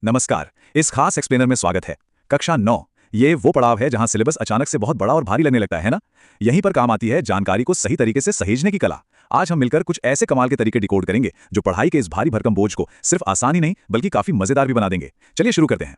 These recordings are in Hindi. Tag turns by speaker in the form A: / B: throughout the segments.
A: नमस्कार। इस खास एक्सप्लेनर में स्वागत है। कक्षा 9 ये वो पड़ाव है जहां सिलेबस अचानक से बहुत बड़ा और भारी लगने लगता है ना। यहीं पर काम आती है जानकारी को सही तरीके से सहेजने की कला। आज हम मिलकर कुछ ऐसे कमाल के तरीके डिकोड करेंगे जो पढ़ाई के इस भारी भरकम बोझ को सिर्फ आसान ही नहीं बल्कि काफी मजेदार भी बना देंगे। चलिए शुरू करते हैं।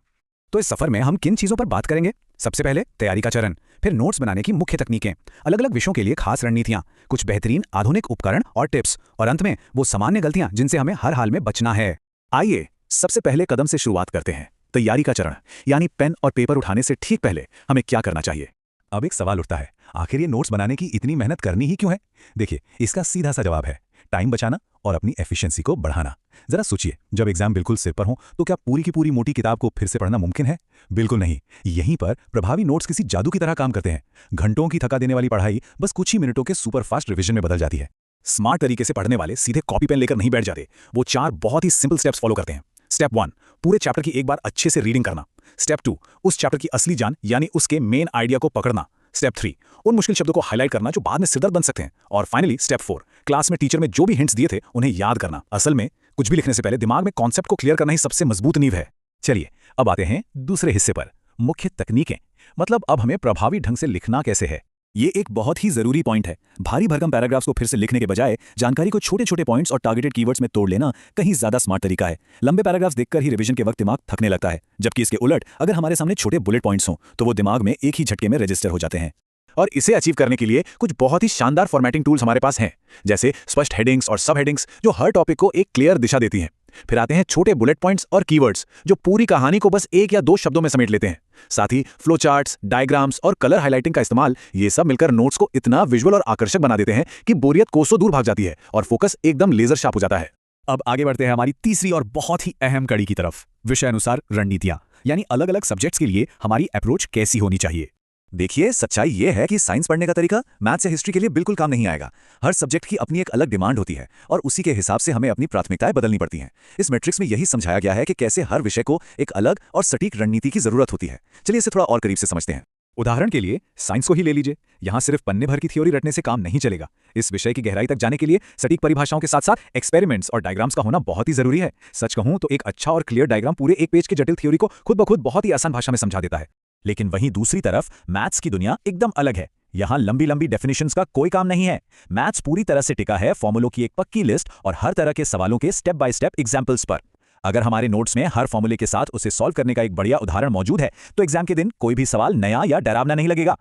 B: तो इस सफर में हम किन चीजों पर बात करेंगे? सबसे पहले तैयारी का चरण, फिर नोट्स बनाने की मुख्य तकनीकें, अलग अलग विषयों के लिए खास रणनीतियां, कुछ बेहतरीन आधुनिक उपकरण और टिप्स, और अंत में वो सामान्य गलतियां जिनसे हमें हर हाल में बचना है।
A: आइए सबसे पहले कदम से शुरुआत करते हैं, तैयारी का चरण, यानी पेन और पेपर उठाने से ठीक पहले हमें क्या करना चाहिए।
B: अब एक सवाल उठता है, आखिर ये नोट्स बनाने की इतनी मेहनत करनी ही क्यों है? देखिए, इसका सीधा सा जवाब है टाइम बचाना और अपनी एफिशिएंसी को बढ़ाना। जरा सोचिए, जब एग्जाम बिल्कुल सिर पर हो तो क्या पूरी की पूरी मोटी किताब को फिर से पढ़ना मुमकिन है? बिल्कुल नहीं। यहीं पर प्रभावी नोट्स किसी जादू की तरह काम करते हैं। घंटों की थका देने वाली पढ़ाई बस कुछ ही मिनटों के सुपरफास्ट रिवीजन में बदल जाती है।
A: स्मार्ट तरीके से पढ़ने वाले सीधे कॉपी पेन लेकर नहीं बैठ जाते, वो 4 बहुत ही सिंपल स्टेप्स फॉलो करते हैं। स्टेप 1, पूरे चैप्टर की एक बार अच्छे से रीडिंग करना। स्टेप 2, उस चैप्टर की असली जान यानी उसके मेन आइडिया को पकड़ना। स्टेप 3, उन मुश्किल शब्दों को हाईलाइट करना जो बाद में सिरदर्द बन सकते हैं। और फाइनली स्टेप 4, क्लास में टीचर में जो भी हिंट्स दिए थे उन्हें याद करना। असल में कुछ भी लिखने से पहले दिमाग में कॉन्सेप्ट को क्लियर करना ही सबसे मजबूत नींव है। चलिए अब आते हैं दूसरे हिस्से पर, मुख्य तकनीकें। मतलब अब हमें प्रभावी ढंग से लिखना कैसे है। ये एक बहुत ही जरूरी पॉइंट है। भारी भरकम पैराग्राफ्स को फिर से लिखने के बजाय जानकारी को छोटे छोटे पॉइंट्स और टारगेटेड कीवर्ड्स में तोड़ लेना कहीं ज्यादा स्मार्ट तरीका है। लंबे पैराग्राफ्स देखकर ही रिवीजन के वक्त दिमाग थकने लगता है, जबकि इसके उलट अगर हमारे सामने छोटे बुलेट पॉइंट्स हों तो वो दिमाग में एक ही झटके में रजिस्टर हो जाते हैं। और इसे अचीव करने के लिए कुछ बहुत ही शानदार फॉर्मेटिंग टूल्स हमारे पास हैं, जैसे स्पष्ट हेडिंग्स और सब हेडिंग्स जो हर टॉपिक को एक क्लियर दिशा देती हैं। फिर आते हैं छोटे बुलेट पॉइंट्स और कीवर्ड्स जो पूरी कहानी को बस 1 या 2 शब्दों में समेट लेते हैं। साथ ही फ्लो चार्ट्स, डायग्राम्स और कलर हाइलाइटिंग का इस्तेमाल, ये सब मिलकर नोट्स को इतना विजुअल और आकर्षक बना देते हैं कि बोरियत कोसों दूर भाग जाती है और फोकस एकदम लेजर शार्प हो जाता है।
B: अब आगे बढ़ते हैं हमारी तीसरी और बहुत ही अहम कड़ी की तरफ, विषय अनुसार रणनीतियां, यानी अलग अलग सब्जेक्ट्स के लिए हमारी अप्रोच कैसी होनी चाहिए।
A: देखिए, सच्चाई ये है कि साइंस पढ़ने का तरीका मैथ्स या हिस्ट्री के लिए बिल्कुल काम नहीं आएगा। हर सब्जेक्ट की अपनी एक अलग डिमांड होती है और उसी के हिसाब से हमें अपनी प्राथमिकताएं बदलनी पड़ती हैं। इस मैट्रिक्स में यही समझाया गया है कि कैसे हर विषय को एक अलग और सटीक रणनीति की जरूरत होती है। चलिए इसे थोड़ा और करीब से समझते हैं।
B: उदाहरण के लिए साइंस को ही ले लीजिए। यहाँ सिर्फ पन्ने भर की थ्योरी रटने से काम नहीं चलेगा। इस विषय की गहराई तक जाने के लिए सटीक परिभाषाओं के साथ साथ एक्सपेरिमेंट्स और डायग्राम्स का होना बहुत ही जरूरी है। सच कहूं तो एक अच्छा और क्लियर डायग्राम पूरे एक पेज की जटिल थ्योरी को खुद ब खुद बहुत ही आसान भाषा में समझा देता है।
A: लेकिन वहीं दूसरी तरफ मैथ्स की दुनिया एकदम अलग है। यहाँ लंबी लंबी डेफिनेशंस का कोई काम नहीं है। मैथ्स पूरी तरह से टिका है फॉर्मूलों की एक पक्की लिस्ट और हर तरह के सवालों के स्टेप बाय स्टेप एग्जाम्पल्स पर। अगर हमारे नोट्स में हर फॉर्मूले के साथ उसे सॉल्व करने का एक बढ़िया उदाहरण मौजूद है तो एग्जाम के दिन कोई भी सवाल नया या डरावना नहीं लगेगा।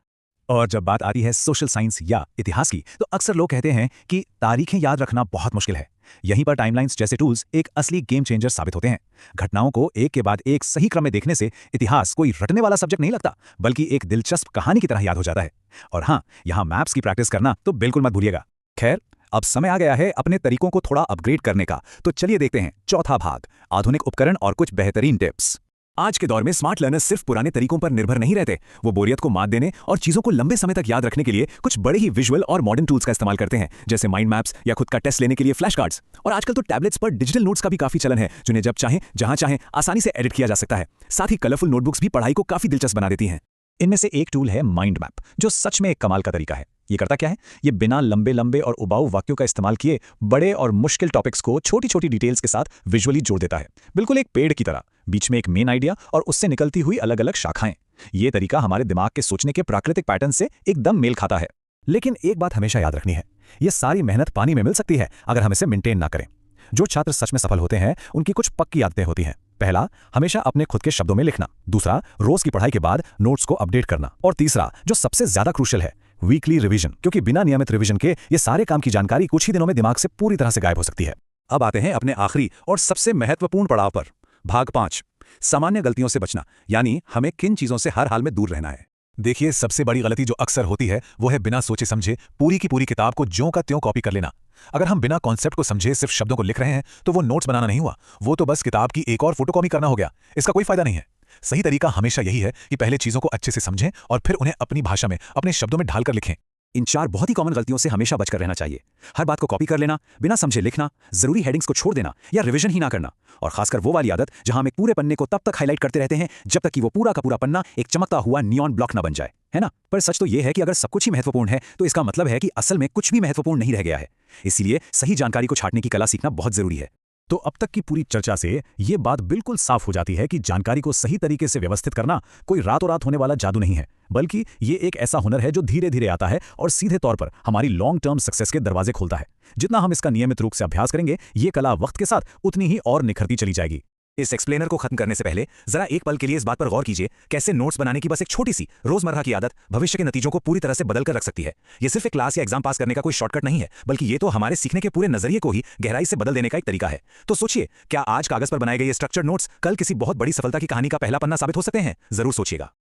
B: और जब बात आती है सोशल साइंस या इतिहास की, तो अक्सर लोग कहते हैं कि तारीखें याद रखना बहुत मुश्किल है। यहीं पर टाइमलाइंस जैसे टूल्स एक असली गेम चेंजर साबित होते हैं। घटनाओं को एक के बाद एक सही क्रम में देखने से इतिहास कोई रटने वाला सब्जेक्ट नहीं लगता, बल्कि एक दिलचस्प कहानी की तरह याद हो जाता है। और हाँ, यहाँ मैप्स की प्रैक्टिस करना तो बिल्कुल मत भूलिएगा। खैर, अब समय आ गया है अपने तरीकों को थोड़ा अपग्रेड करने का, तो चलिए देखते हैं चौथा भाग, आधुनिक उपकरण और कुछ बेहतरीन टिप्स। आज के दौर में स्मार्ट लर्नर्स सिर्फ पुराने तरीकों पर निर्भर नहीं रहते। वो बोरियत को मात देने और चीजों को लंबे समय तक याद रखने के लिए कुछ बड़े ही विजुअल और मॉडर्न टूल्स का इस्तेमाल करते हैं, जैसे माइंड मैप्स या खुद का टेस्ट लेने के लिए फ्लैश कार्ड्स। और आजकल तो टैबलेट्स पर डिजिटल नोट्स का भी काफी चलन है, जिन्हें जब चाहें जहां चाहें आसानी से एडिट किया जा सकता है। साथ ही कलरफुल नोटबुक्स भी पढ़ाई को काफी दिलचस्प बना देती हैं। इनमें से एक टूल है माइंड मैप, जो सच में एक कमाल का तरीका है। ये करता क्या है? ये बिना लंबे लंबे और उबाऊ वाक्यों का इस्तेमाल किए बड़े और मुश्किल टॉपिक्स को छोटी छोटी डिटेल्स के साथ विजुअली जोड़ देता है, बिल्कुल एक पेड़ की तरह। बीच में एक मेन आइडिया और उससे निकलती हुई अलग अलग शाखाएं। ये तरीका हमारे दिमाग के सोचने के प्राकृतिक पैटर्न से एकदम मेल खाता है। लेकिन एक बात हमेशा याद रखनी है, ये सारी मेहनत पानी में मिल सकती है अगर हम इसे मेंटेन ना करें। जो छात्र सच में सफल होते हैं उनकी कुछ पक्की आदतें होती हैं। पहला, हमेशा अपने खुद के शब्दों में लिखना। दूसरा, रोज की पढ़ाई के बाद नोट्स को अपडेट करना। और तीसरा, जो सबसे ज्यादा क्रूशियल है, वीकली रिवीजन, क्योंकि बिना नियमित रिवीजन के ये सारे काम की जानकारी कुछ ही दिनों में दिमाग से पूरी तरह से गायब हो सकती है।
A: अब आते हैं अपने आखिरी और सबसे महत्वपूर्ण पड़ाव पर, भाग 5, सामान्य गलतियों से बचना, यानी हमें किन चीजों से हर हाल में दूर रहना है।
B: देखिए, सबसे बड़ी गलती जो अक्सर होती है वो है बिना सोचे समझे पूरी की पूरी किताब को ज्यों का त्यों कॉपी कर लेना। अगर हम बिना कॉन्सेप्ट को समझे सिर्फ शब्दों को लिख रहे हैं तो वो नोट्स बनाना नहीं हुआ, वो तो बस किताब की एक और फोटोकॉपी करना हो गया। इसका कोई फायदा नहीं है। सही तरीका हमेशा यही है कि पहले चीजों को अच्छे से समझें और फिर उन्हें अपनी भाषा में अपने शब्दों में ढालकर लिखें।
A: इन 4 बहुत ही कॉमन गलतियों से हमेशा बचकर रहना चाहिए। हर बात को कॉपी कर लेना, बिना समझे लिखना, जरूरी हेडिंग्स को छोड़ देना या रिवीजन ही ना करना, और खासकर वो वाली आदत जहां हम एक पूरे पन्ने को तब तक हाईलाइट करते रहते हैं जब तक कि वो पूरा का पूरा पन्ना एक चमकता हुआ नियॉन ब्लॉक ना बन जाए, है ना। पर सच तो ये है कि अगर सब कुछ ही महत्वपूर्ण है तो इसका मतलब है कि असल में कुछ भी महत्वपूर्ण नहीं रह गया है। इसीलिए सही जानकारी को छांटने की कला सीखना बहुत जरूरी है। तो अब तक की पूरी चर्चा से ये बात बिल्कुल साफ हो जाती है कि जानकारी को सही तरीके से व्यवस्थित करना कोई रातों रात होने वाला जादू नहीं है, बल्कि ये एक ऐसा हुनर है जो धीरे धीरे आता है और सीधे तौर पर हमारी लॉन्ग टर्म सक्सेस के दरवाजे खोलता है। जितना हम इसका नियमित रूप से अभ्यास करेंगे, ये कला वक्त के साथ उतनी ही और निखरती चली जाएगी। इस एक्सप्लेनर को खत्म करने से पहले जरा एक पल के लिए इस बात पर गौर कीजिए, कैसे नोट्स बनाने की बस एक छोटी सी रोजमर्रा की आदत भविष्य के नतीजों को पूरी तरह से बदल कर रख सकती है। ये सिर्फ एक क्लास या एग्जाम पास करने का कोई शॉर्टकट नहीं है, बल्कि ये तो हमारे सीखने के पूरे नजरिए को ही गहराई से बदल देने का एक तरीका है। तो सोचिए, क्या आज कागज पर बनाए गए ये स्ट्रक्चर्ड नोट्स कल किसी बहुत बड़ी सफलता की कहानी का पहला पन्ना साबित हो सकते हैं? जरूर सोचिएगा।